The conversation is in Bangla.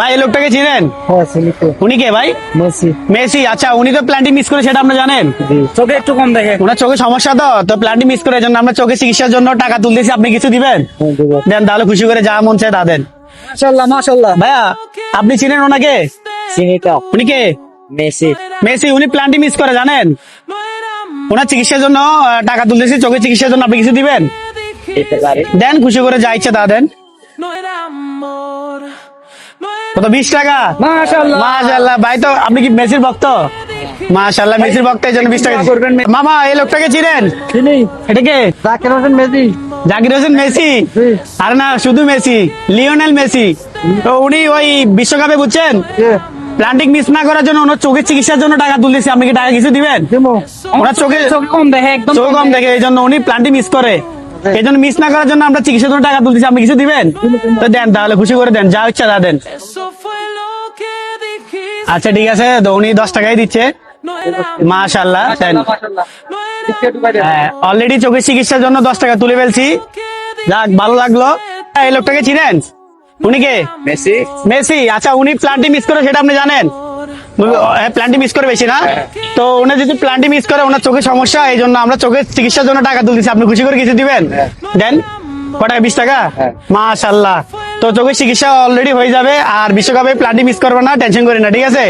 ভাই এই লোকটাকে চিনেন? হ্যাঁ চিনি তো। উনি কে ভাই? মেসি। মেসি। আচ্ছা, উনি তো প্ল্যানটি মিস করে, সেটা আপনি জানেন? চোখে একটু কম দেখে। ওনার চোখে সমস্যা, তো প্ল্যানটি মিস করে জন্য আমরা চোখে চিকিৎসার জন্য টাকা তুলতেছি। আপনি কিছু দিবেন? দেন তাহলে, খুশি করে যা মন চায় তা দেন। মাশাআল্লাহ মাশাআল্লাহ। ভাইয়া আপনি চিনেন ওনাকে? চিনি তো। উনি কে? মেসি। মেসি। উনি প্ল্যানটি মিস করে, জানেন? ওনার চিকিৎসার জন্য টাকা তুলতেছি, চোখের চিকিৎসার জন্য। আপনি কিছু দিবেন? দিতে পারি। দেন, খুশি করে যা ইচ্ছা তা দেন। কত? 20 টাকা? মাশাআল্লাহ। মাশাআল্লাহ। ভাই তো আপনি কি মেসির ভক্ত? মাশাআল্লাহ, মেসির ভক্ত, এই জন্য 20 টাকা করবেন। মামা এই লোকটাকে চিনেন? চিনি। এটা কে? জাকির হোসেন মেসি। জাকির হোসেন মেসি? আরে না, শুধু মেসি, লিওনেল মেসি। তো উনি ওই বিশ্বকাপে, বুঝছেন, প্ল্যান্টিং মিস না করার জন্য ওনার চোখের চিকিৎসার জন্য টাকা তুলতেছি। আপনি কি টাকা কিছু দিবেন? ওনার চোখে কম দেখে, একদম চোখ কম দেখে, এই জন্য উনি প্ল্যান্টিং মিস করে। এই জন্য মিস না করার জন্য আমরা চিকিৎসার জন্য টাকা তুলতেছি। আপনি কিছু দিবেন? তো দেন তাহলে, খুশি করে দেন, যা ইচ্ছা তা দেন। আচ্ছা ঠিক আছে, তো উনি 10 টাকাই দিচ্ছে। মাশাআল্লাহ। দেন। হ্যাঁ, অলরেডি চোখের চিকিৎসার জন্য 10 টাকা তুলে ফেলছি। যাক, ভালো লাগলো। এই লোকটাকে চিনেন? উনি কে? মেসি। মেসি। আচ্ছা, উনি প্ল্যান্টি মিস করে, সেটা আপনি জানেন? প্ল্যান্টি মিস করে বেশি না? তো উনি যদি প্ল্যান্টি মিস করে, ওনার চোখের সমস্যা, এই জন্য আমরা চোখের চিকিৎসার জন্য টাকা তুলতেছি। আপনি খুশি করে কিছু দিবেন? দেন। কত টাকা? 20 টাকা? মাশাআল্লাহ। তো চোখের চিকিৎসা অলরেডি হয়ে যাবে, আর বিশ্বকাপে প্ল্যান্টি মিস করবে না, টেনশন করি না, ঠিক আছে?